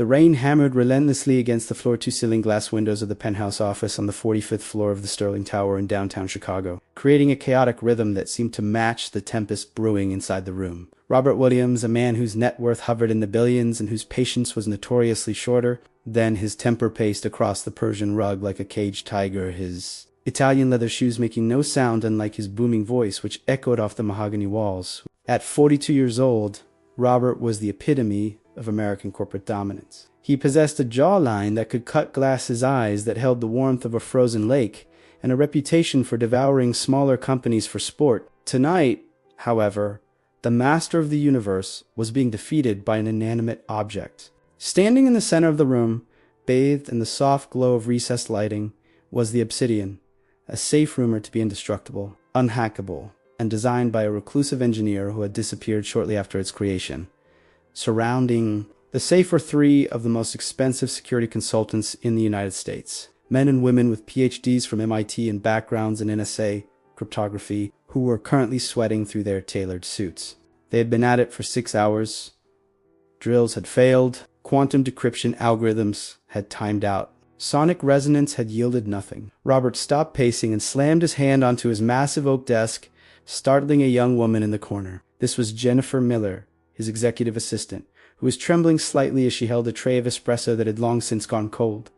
The rain hammered relentlessly against the floor-to-ceiling glass windows of the penthouse office on the 45th floor of the Sterling Tower in downtown Chicago, creating a chaotic rhythm that seemed to match the tempest brewing inside the room. Robert Williams, a man whose net worth hovered in the billions and whose patience was notoriously shorter than his temper, paced across the Persian rug like a caged tiger, his Italian leather shoes making no sound unlike his booming voice, which echoed off the mahogany walls. At 42 years old, Robert was the epitome of American corporate dominance. He possessed a jawline that could cut glass, his eyes that held the warmth of a frozen lake, and a reputation for devouring smaller companies for sport. Tonight, however, the master of the universe was being defeated by an inanimate object. Standing in the center of the room, bathed in the soft glow of recessed lighting, was the Obsidian, a safe rumored to be indestructible, unhackable, and designed by a reclusive engineer who had disappeared shortly after its creation. Surrounding the safe were three of the most expensive security consultants in the United States, men and women with PhDs from MIT and backgrounds in NSA cryptography, who were currently sweating through their tailored suits. They had been at it for 6 hours. Drills had failed. Quantum decryption algorithms had timed out. Sonic resonance had yielded nothing. Robert stopped pacing and slammed his hand onto his massive oak desk, startling a young woman in the corner. This was Jennifer Miller, his executive assistant, who was trembling slightly as she held a tray of espresso that had long since gone cold.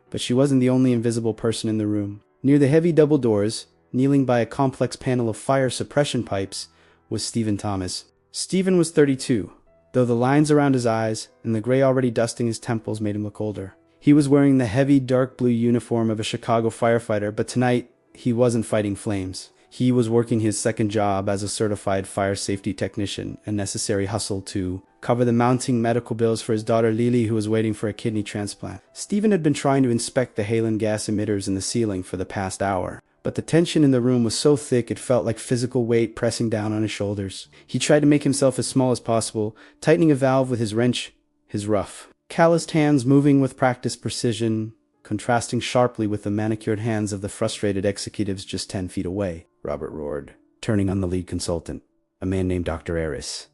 But she wasn't the only invisible person in the room. Near the heavy double doors, kneeling by a complex panel of fire suppression pipes, was Stephen Thomas. Stephen was 32, though the lines around his eyes and the gray already dusting his temples made him look older. He was wearing the heavy dark blue uniform of a Chicago firefighter, but tonight he wasn't fighting flames. He was working his second job as a certified fire safety technician, a necessary hustle to cover the mounting medical bills for his daughter Lily, who was waiting for a kidney transplant. Stephen had been trying to inspect the halon gas emitters in the ceiling for the past hour, but the tension in the room was so thick it felt like physical weight pressing down on his shoulders. He tried to make himself as small as possible, tightening a valve with his wrench, his rough, calloused hands moving with practiced precision, contrasting sharply with the manicured hands of the frustrated executives just 10 feet away. Robert roared, turning on the lead consultant, a man named Dr. Harris.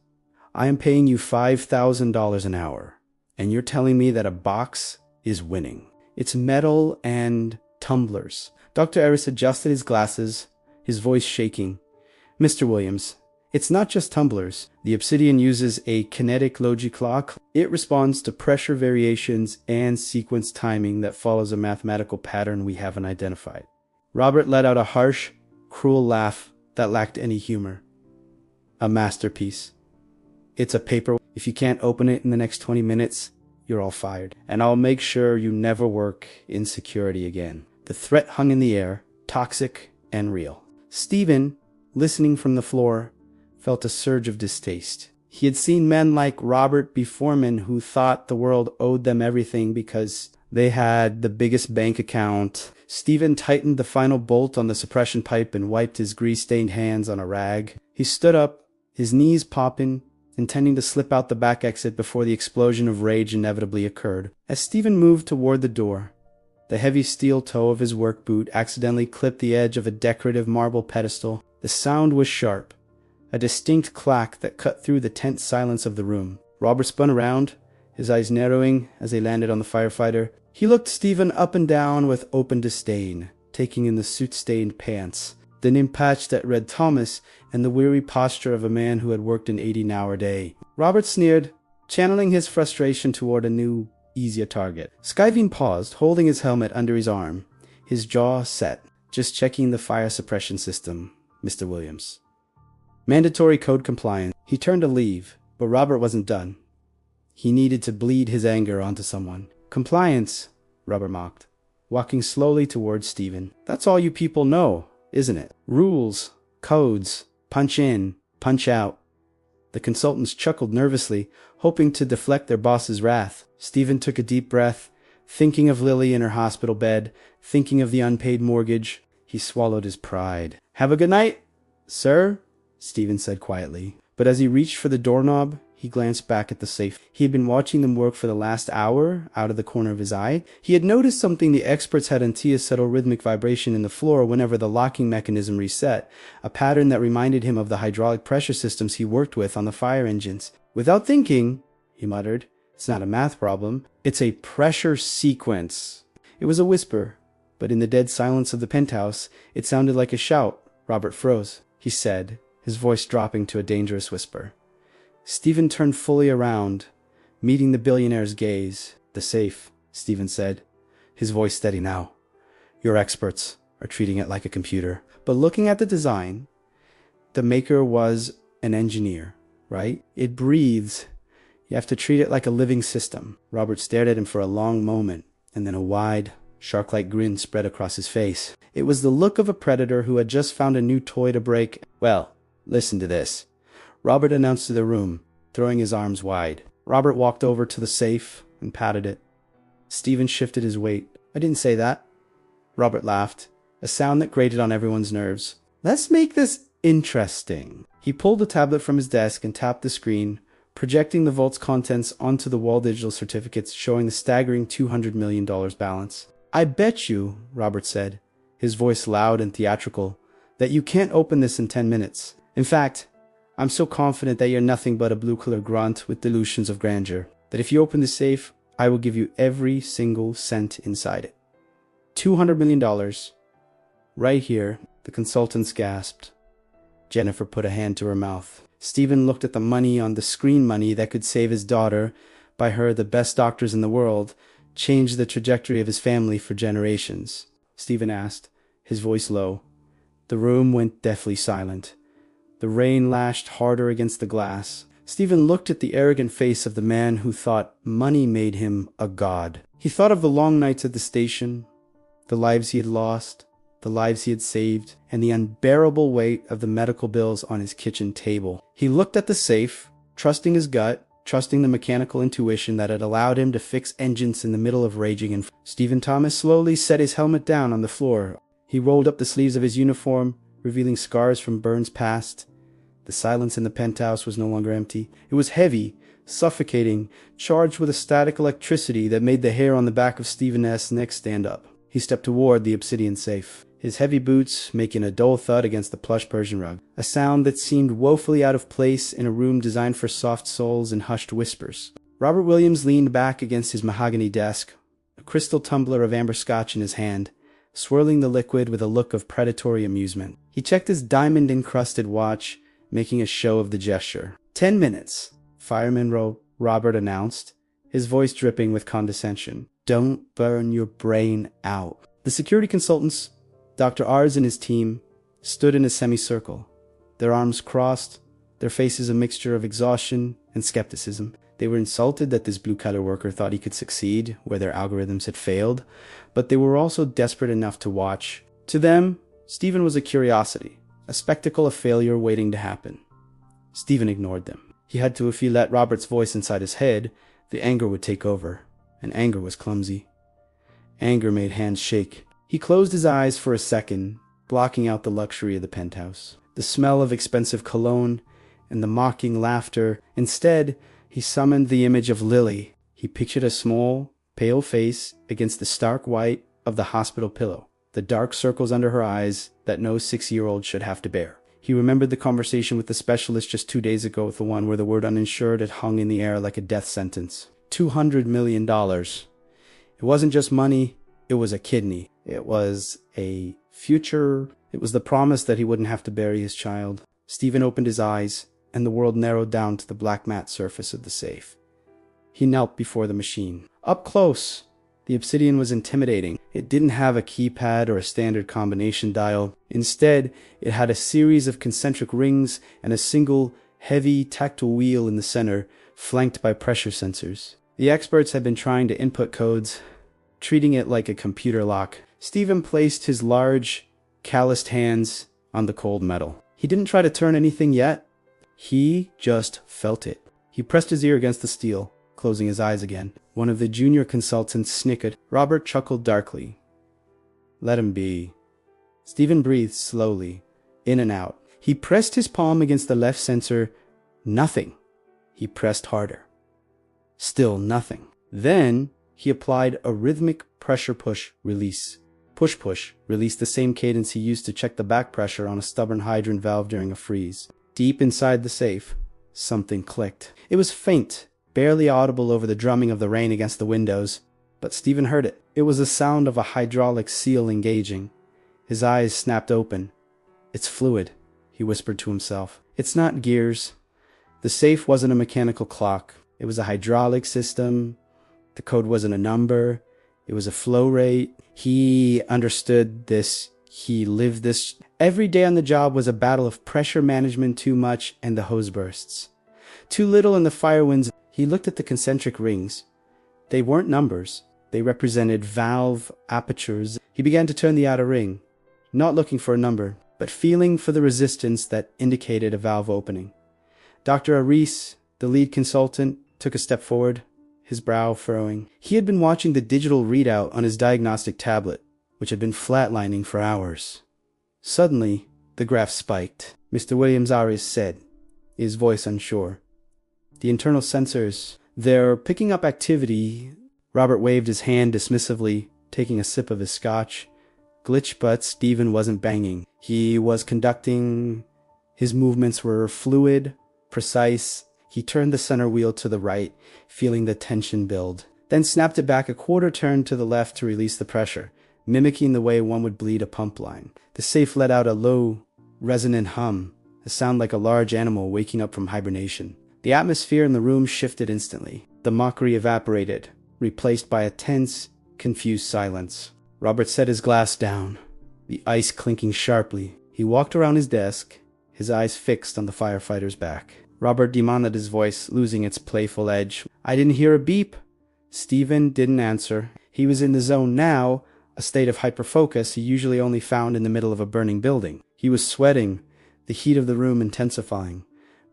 I am paying you $5,000 an hour, and you're telling me that a box is winning. It's metal and tumblers. Dr. Harris adjusted his glasses, his voice shaking. Mr. Williams, it's not just tumblers. The Obsidian uses a kinetic logic clock. It responds to pressure variations and sequence timing that follows a mathematical pattern we haven't identified. Robert let out a harsh, cruel laugh that lacked any humor. A masterpiece. It's a paper. If you can't open it in the next 20 minutes, you're all fired. And I'll make sure you never work in security again. The threat hung in the air, toxic and real. Stephen, listening from the floor, felt a surge of distaste. He had seen men like Robert B. Foreman who thought the world owed them everything because they had the biggest bank account. Stephen tightened the final bolt on the suppression pipe and wiped his grease-stained hands on a rag. He stood up, his knees popping, intending to slip out the back exit before the explosion of rage inevitably occurred. As Stephen moved toward the door, the heavy steel toe of his work boot accidentally clipped the edge of a decorative marble pedestal. The sound was sharp, a distinct clack that cut through the tense silence of the room. Robert spun around, his eyes narrowing as they landed on the firefighter. He looked Stephen up and down with open disdain, taking in the soot-stained pants, the name patch that read Thomas, and the weary posture of a man who had worked an 80-hour day. Robert sneered, channeling his frustration toward a new, easier target. Skyveen paused, holding his helmet under his arm, his jaw set. Just checking the fire suppression system, Mr. Williams. Mandatory code compliance. He turned to leave, but Robert wasn't done. He needed to bleed his anger onto someone. Compliance, Robert mocked, walking slowly towards Stephen. That's all you people know, isn't it? Rules, codes, punch in, punch out. The consultants chuckled nervously, hoping to deflect their boss's wrath. Stephen took a deep breath, thinking of Lily in her hospital bed, thinking of the unpaid mortgage. He swallowed his pride. Have a good night, sir, Stephen said quietly. But as he reached for the doorknob, he glanced back at the safe. He had been watching them work for the last hour out of the corner of his eye. He had noticed something the experts had on Tia's subtle rhythmic vibration in the floor whenever the locking mechanism reset, a pattern that reminded him of the hydraulic pressure systems he worked with on the fire engines. Without thinking, he muttered, It's not a math problem. It's a pressure sequence. It was a whisper, but in the dead silence of the penthouse, it sounded like a shout. Robert froze. He said, his voice dropping to a dangerous whisper. Stephen turned fully around, meeting the billionaire's gaze. The safe, Stephen said, his voice steady now. Your experts are treating it like a computer. But looking at the design, the maker was an engineer, right? It breathes. You have to treat it like a living system. Robert stared at him for a long moment, and then a wide, shark-like grin spread across his face. It was the look of a predator who had just found a new toy to break. Well, listen to this, Robert announced to the room, throwing his arms wide. Robert walked over to the safe and patted it. Stephen shifted his weight. I didn't say that. Robert laughed, a sound that grated on everyone's nerves. Let's make this interesting. He pulled a tablet from his desk and tapped the screen, projecting the vault's contents onto the wall digital certificates showing the staggering $200 million balance. I bet you, Robert said, his voice loud and theatrical, that you can't open this in 10 minutes. In fact, I'm so confident that you're nothing but a blue-collar grunt with delusions of grandeur, that if you open the safe, I will give you every single cent inside it. $200 million. Right here, the consultants gasped. Jennifer put a hand to her mouth. Stephen looked at the money on the screen, money that could save his daughter, by her the best doctors in the world, change the trajectory of his family for generations. Stephen asked, his voice low. The room went deathly silent. The rain lashed harder against the glass. Stephen looked at the arrogant face of the man who thought money made him a god. He thought of the long nights at the station, the lives he had lost, the lives he had saved, and the unbearable weight of the medical bills on his kitchen table. He looked at the safe, trusting his gut, trusting the mechanical intuition that had allowed him to fix engines in the middle of raging. And Stephen Thomas slowly set his helmet down on the floor. He rolled up the sleeves of his uniform, revealing scars from burns past. The silence in the penthouse was no longer empty. It was heavy, suffocating, charged with a static electricity that made the hair on the back of Stephen's neck stand up. He stepped toward the obsidian safe, his heavy boots making a dull thud against the plush Persian rug, a sound that seemed woefully out of place in a room designed for soft souls and hushed whispers. Robert Williams leaned back against his mahogany desk, a crystal tumbler of amber scotch in his hand, swirling the liquid with a look of predatory amusement. He checked his diamond-encrusted watch, making a show of the gesture. 10 minutes, Fireman Robert announced, his voice dripping with condescension. Don't burn your brain out. The security consultants, Dr. Ars and his team, stood in a semicircle, their arms crossed, their faces a mixture of exhaustion and skepticism. They were insulted that this blue-collar worker thought he could succeed where their algorithms had failed, but they were also desperate enough to watch. To them, Stephen was a curiosity, a spectacle of failure waiting to happen. Stephen ignored them. He had to, if he let Robert's voice inside his head, the anger would take over, and anger was clumsy. Anger made hands shake. He closed his eyes for a second, blocking out the luxury of the penthouse, the smell of expensive cologne, and the mocking laughter. Instead, he summoned the image of Lily. He pictured a small, pale face against the stark white of the hospital pillow, the dark circles under her eyes that no 6-year-old should have to bear. He remembered the conversation with the specialist just 2 days ago, the one where the word uninsured had hung in the air like a death sentence. $200 million. It wasn't just money, it was a kidney. It was a future. It was the promise that he wouldn't have to bury his child. Stephen opened his eyes, and the world narrowed down to the black matte surface of the safe. He knelt before the machine. Up close, the obsidian was intimidating. It didn't have a keypad or a standard combination dial. Instead, it had a series of concentric rings and a single, heavy, tactile wheel in the center, flanked by pressure sensors. The experts had been trying to input codes, treating it like a computer lock. Stephen placed his large, calloused hands on the cold metal. He didn't try to turn anything yet. He just felt it. He pressed his ear against the steel, closing his eyes again. One of the junior consultants snickered. Robert chuckled darkly. Let him be. Stephen breathed slowly, in and out. He pressed his palm against the left sensor. Nothing. He pressed harder. Still nothing. Then he applied a rhythmic pressure push-release. Push-push released the same cadence he used to check the back pressure on a stubborn hydrant valve during a freeze. Deep inside the safe, something clicked. It was faint, barely audible over the drumming of the rain against the windows, but Stephen heard it. It was the sound of a hydraulic seal engaging. His eyes snapped open. "It's fluid," he whispered to himself. "It's not gears." The safe wasn't a mechanical clock. It was a hydraulic system. The code wasn't a number. It was a flow rate. He understood this. He lived this. Every day on the job was a battle of pressure management too much and the hose bursts. Too little and the fire winds. He looked at the concentric rings. They weren't numbers. They represented valve apertures. He began to turn the outer ring, not looking for a number, but feeling for the resistance that indicated a valve opening. Dr. Aris, the lead consultant, took a step forward, his brow furrowing. He had been watching the digital readout on his diagnostic tablet, which had been flatlining for hours. Suddenly, the graph spiked. "Mr. Williams Aris said," his voice unsure. "The internal sensors, they're picking up activity." Robert waved his hand dismissively, taking a sip of his scotch. Glitch, but Stephen wasn't banging. He was conducting. His movements were fluid, precise. He turned the center wheel to the right, feeling the tension build, then snapped it back a quarter turn to the left to release the pressure, mimicking the way one would bleed a pump line. The safe let out a low, resonant hum, a sound like a large animal waking up from hibernation. The atmosphere in the room shifted instantly. The mockery evaporated, replaced by a tense, confused silence. Robert set his glass down, the ice clinking sharply. He walked around his desk, his eyes fixed on the firefighter's back. Robert demanded, his voice losing its playful edge. "I didn't hear a beep." Stephen didn't answer. He was in the zone now, a state of hyperfocus he usually only found in the middle of a burning building. He was sweating, the heat of the room intensifying,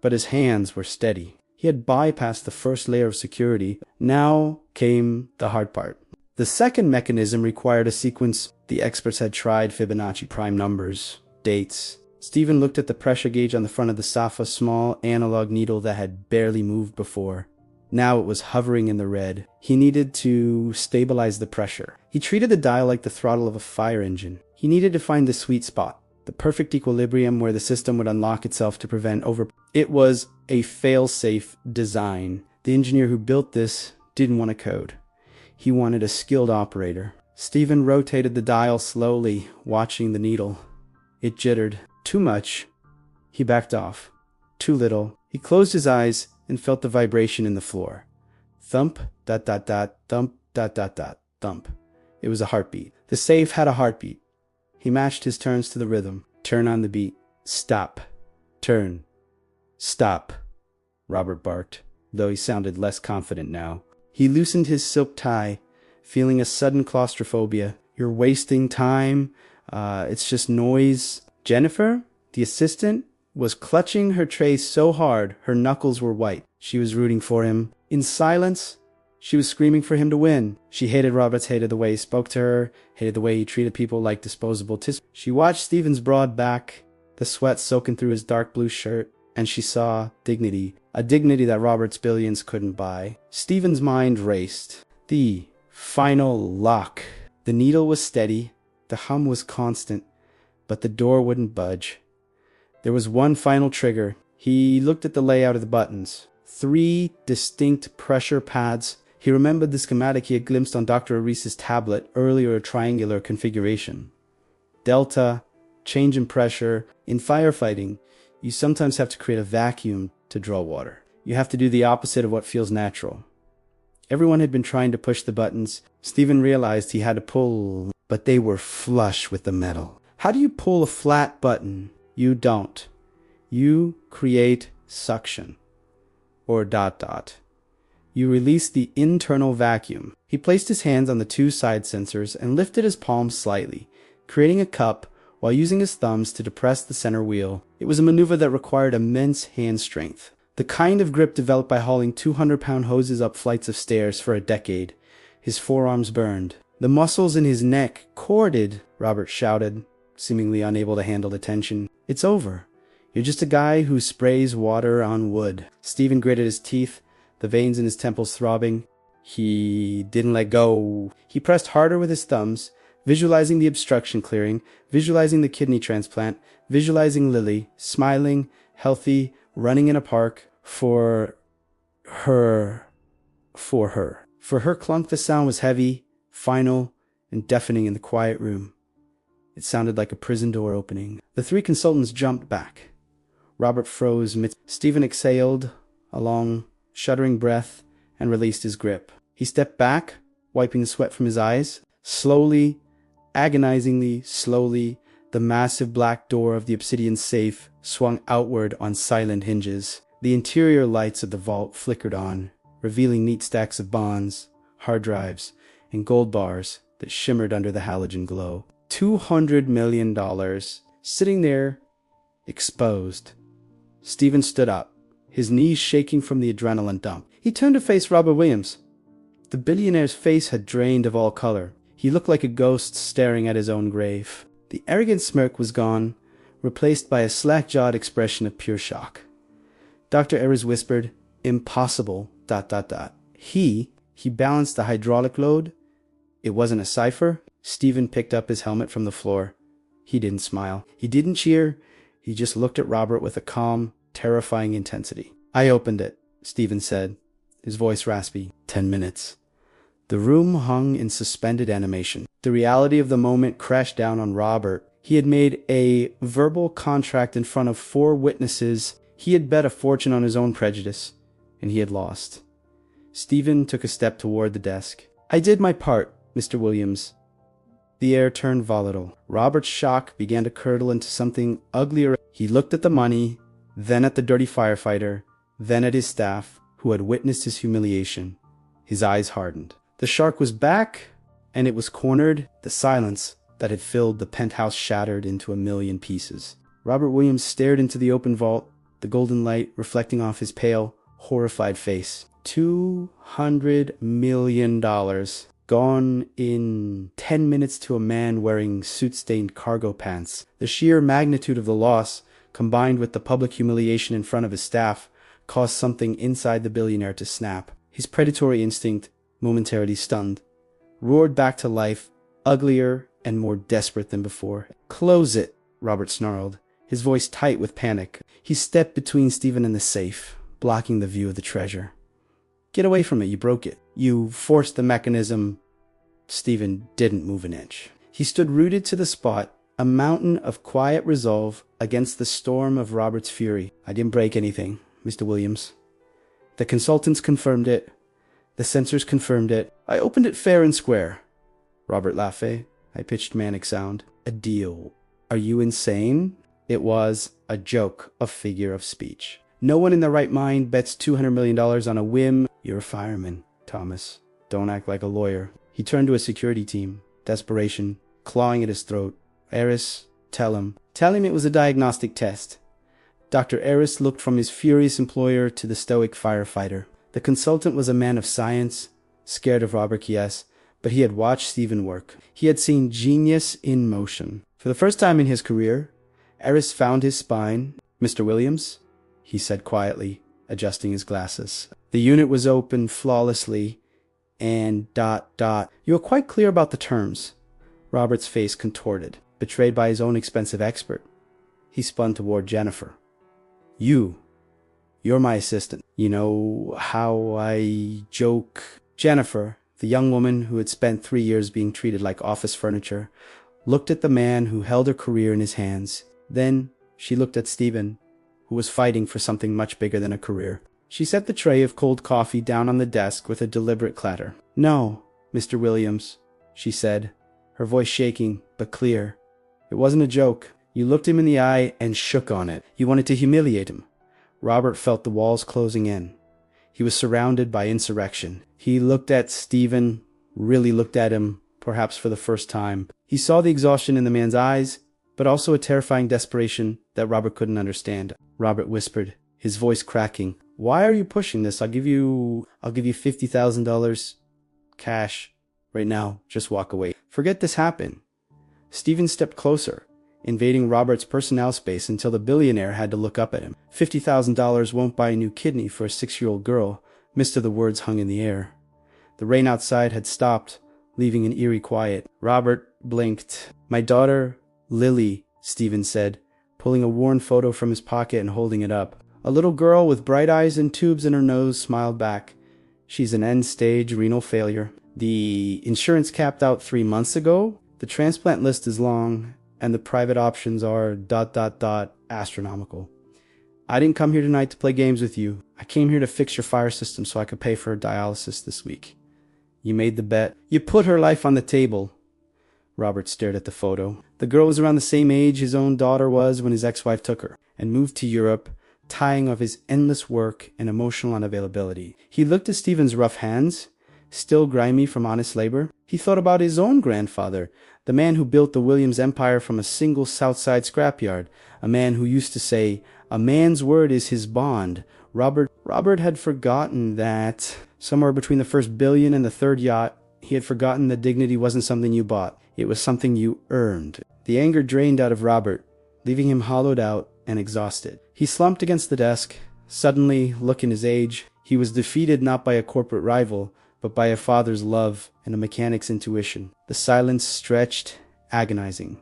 but his hands were steady. He had bypassed the first layer of security. Now came the hard part. The second mechanism required a sequence the experts had tried: Fibonacci prime numbers, dates. Stephen looked at the pressure gauge on the front of the sofa, small analog needle that had barely moved before. Now it was hovering in the red. He needed to stabilize the pressure. He treated the dial like the throttle of a fire engine. He needed to find the sweet spot, the perfect equilibrium where the system would unlock itself to prevent over. It was a fail-safe design. The engineer who built this didn't want a code. He wanted a skilled operator. Stephen rotated the dial slowly, watching the needle. It jittered. Too much. He backed off. Too little. He closed his eyes and felt the vibration in the floor. Thump, dot, dot, dot, thump, dot, dot, dot, thump. It was a heartbeat. The safe had a heartbeat. He matched his turns to the rhythm. Turn on the beat. Stop. Turn. Stop. Robert barked, though he sounded less confident now. He loosened his silk tie, feeling a sudden claustrophobia. "You're wasting time. It's just noise." Jennifer, the assistant, was clutching her tray so hard her knuckles were white. She was rooting for him. In silence, she was screaming for him to win. She hated Roberts, hated the way he spoke to her, hated the way he treated people like disposable tissues. She watched Stephen's broad back, the sweat soaking through his dark blue shirt, and she saw dignity, a dignity that Robert's billions couldn't buy. Stephen's mind raced. The final lock. The needle was steady, the hum was constant, but the door wouldn't budge. There was one final trigger. He looked at the layout of the buttons. 3 distinct pressure pads. He remembered the schematic he had glimpsed on Dr. Aris's tablet, earlier a triangular configuration. Delta, change in pressure. In firefighting, you sometimes have to create a vacuum to draw water. You have to do the opposite of what feels natural. Everyone had been trying to push the buttons. Stephen realized he had to pull, but they were flush with the metal. How do you pull a flat button? You don't. You create suction. Or dot dot. You release the internal vacuum. He placed his hands on the 2 side sensors and lifted his palms slightly, creating a cup while using his thumbs to depress the center wheel. It was a maneuver that required immense hand strength, the kind of grip developed by hauling 200-pound hoses up flights of stairs for a decade. His forearms burned. The muscles in his neck corded, Robert shouted, seemingly unable to handle the tension. "It's over. You're just a guy who sprays water on wood." Stephen gritted his teeth, the veins in his temples throbbing. He didn't let go. He pressed harder with his thumbs, visualizing the obstruction clearing, visualizing the kidney transplant, visualizing Lily, smiling, healthy, running in a park. For her for her. For her clunk, the sound was heavy, final, and deafening in the quiet room. It sounded like a prison door opening. The three consultants jumped back. Robert froze. Stephen exhaled a long, shuddering breath and released his grip. He stepped back, wiping the sweat from his eyes. Slowly, agonizingly slowly, the massive black door of the obsidian safe swung outward on silent hinges. The interior lights of the vault flickered on, revealing neat stacks of bonds, hard drives, and gold bars that shimmered under the halogen glow. $200 million, sitting there, exposed. Stephen stood up, his knees shaking from the adrenaline dump. He turned to face Robert Williams. The billionaire's face had drained of all color. He looked like a ghost staring at his own grave. The arrogant smirk was gone, replaced by a slack-jawed expression of pure shock. Dr. Ayres whispered, "Impossible, ... He balanced the hydraulic load. It wasn't a cipher." Stephen picked up his helmet from the floor. He didn't smile. He didn't cheer. He just looked at Robert with a calm, terrifying intensity. "I opened it," Stephen said, his voice raspy. 10 minutes. The room hung in suspended animation. The reality of the moment crashed down on Robert. He had made a verbal contract in front of 4 witnesses. He had bet a fortune on his own prejudice, and he had lost. Stephen took a step toward the desk. "I did my part, Mr. Williams." The air turned volatile. Robert's shock began to curdle into something uglier. He looked at the money, then at the dirty firefighter, then at his staff, who had witnessed his humiliation. His eyes hardened. The shark was back, and it was cornered. The silence that had filled the penthouse shattered into a million pieces. Robert Williams stared into the open vault, the golden light reflecting off his pale, horrified face. $200 million. Gone in 10 minutes to a man wearing soot-stained cargo pants. The sheer magnitude of the loss, combined with the public humiliation in front of his staff, caused something inside the billionaire to snap. His predatory instinct, momentarily stunned, roared back to life, uglier and more desperate than before. "Close it," Robert snarled, his voice tight with panic. He stepped between Stephen and the safe, blocking the view of the treasure. "Get away from it, you broke it. You forced the mechanism." Stephen didn't move an inch. He stood rooted to the spot, a mountain of quiet resolve against the storm of Robert's fury. "I didn't break anything, Mr. Williams. The consultants confirmed it. The sensors confirmed it. I opened it fair and square." Robert laughed. I pitched manic sound. "A deal. Are you insane?" It was a joke, a figure of speech. No one in their right mind bets $200 million on a whim. "You're a fireman, Thomas. Don't act like a lawyer." He turned to his security team, desperation clawing at his throat. "Ayres, tell him it was a diagnostic test." Dr. Ayres looked from his furious employer to the stoic firefighter. The consultant was a man of science, scared of Robert, yes, but he had watched Stephen work. He had seen genius in motion. For the first time in his career, Ayres found his spine. "Mr. Williams," he said quietly, adjusting his glasses. The unit was open flawlessly, and ... "You were quite clear about the terms." Robert's face contorted, betrayed by his own expensive expert. He spun toward Jennifer. You're my assistant. You know how I joke." Jennifer, the young woman who had spent 3 years being treated like office furniture, looked at the man who held her career in his hands. Then she looked at Stephen, who was fighting for something much bigger than a career. She set the tray of cold coffee down on the desk with a deliberate clatter. "No, Mr. Williams," she said, her voice shaking but clear. "It wasn't a joke. You looked him in the eye and shook on it. You wanted to humiliate him." Robert felt the walls closing in. He was surrounded by insurrection. He looked at Stephen, really looked at him, perhaps for the first time. He saw the exhaustion in the man's eyes, but also a terrifying desperation that Robert couldn't understand. Robert whispered, his voice cracking, "Why are you pushing this? I'll give you $50,000 cash right now. Just walk away. Forget this happened." Stephen stepped closer, invading Robert's personnel space until the billionaire had to look up at him. $50,000 won't buy a new kidney for a 6-year-old girl. Mist of the words hung in the air. The rain outside had stopped, leaving an eerie quiet. Robert blinked. "My daughter, Lily," Stephen said, pulling a worn photo from his pocket and holding it up. A little girl with bright eyes and tubes in her nose smiled back. She's an end-stage renal failure. The insurance capped out 3 months ago. The transplant list is long, and the private options are ... astronomical. I didn't come here tonight to play games with you. I came here to fix your fire system so I could pay for her dialysis this week. You made the bet. You put her life on the table. Robert stared at the photo. The girl was around the same age his own daughter was when his ex-wife took her, and moved to Europe, tiring of his endless work and emotional unavailability. He looked at Stephen's rough hands, still grimy from honest labor. He thought about his own grandfather, the man who built the Williams empire from a single Southside scrapyard, a man who used to say, "A man's word is his bond." Robert had forgotten that somewhere between the first billion and the third yacht, he had forgotten that dignity wasn't something you bought. It was something you earned. The anger drained out of Robert, leaving him hollowed out and exhausted. He slumped against the desk. Suddenly, looking his age, he was defeated not by a corporate rival, but by a father's love and a mechanic's intuition. The silence stretched, agonizing.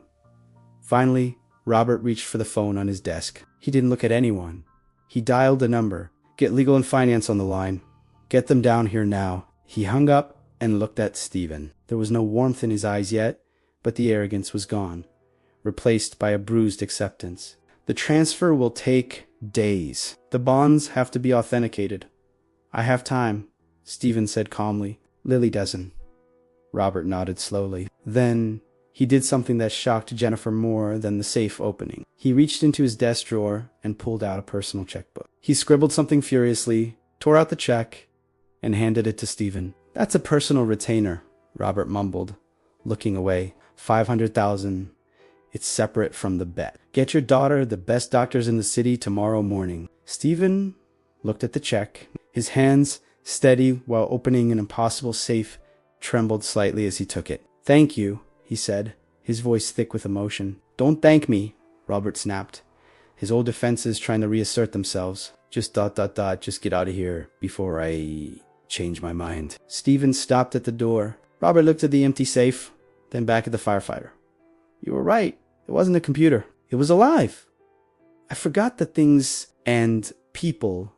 Finally, Robert reached for the phone on his desk. He didn't look at anyone. He dialed a number. "Get legal and finance on the line. Get them down here now." He hung up and looked at Stephen. There was no warmth in his eyes yet, but the arrogance was gone, replaced by a bruised acceptance. "The transfer will take days. The bonds have to be authenticated." "I have time," Stephen said calmly. "Lily doesn't." Robert nodded slowly. Then he did something that shocked Jennifer more than the safe opening. He reached into his desk drawer and pulled out a personal checkbook. He scribbled something furiously, tore out the check, and handed it to Stephen. "That's a personal retainer," Robert mumbled, looking away. 500,000. It's separate from the bet. Get your daughter the best doctors in the city tomorrow morning." Stephen looked at the check. His hands, steady while opening an impossible safe, trembled slightly as he took it. "Thank you," he said, his voice thick with emotion. "Don't thank me," Robert snapped, his old defenses trying to reassert themselves. Just ... just get out of here before I change my mind." Stephen stopped at the door. Robert looked at the empty safe, then back at the firefighter. "You were right. It wasn't a computer. It was alive. I forgot that things and people ...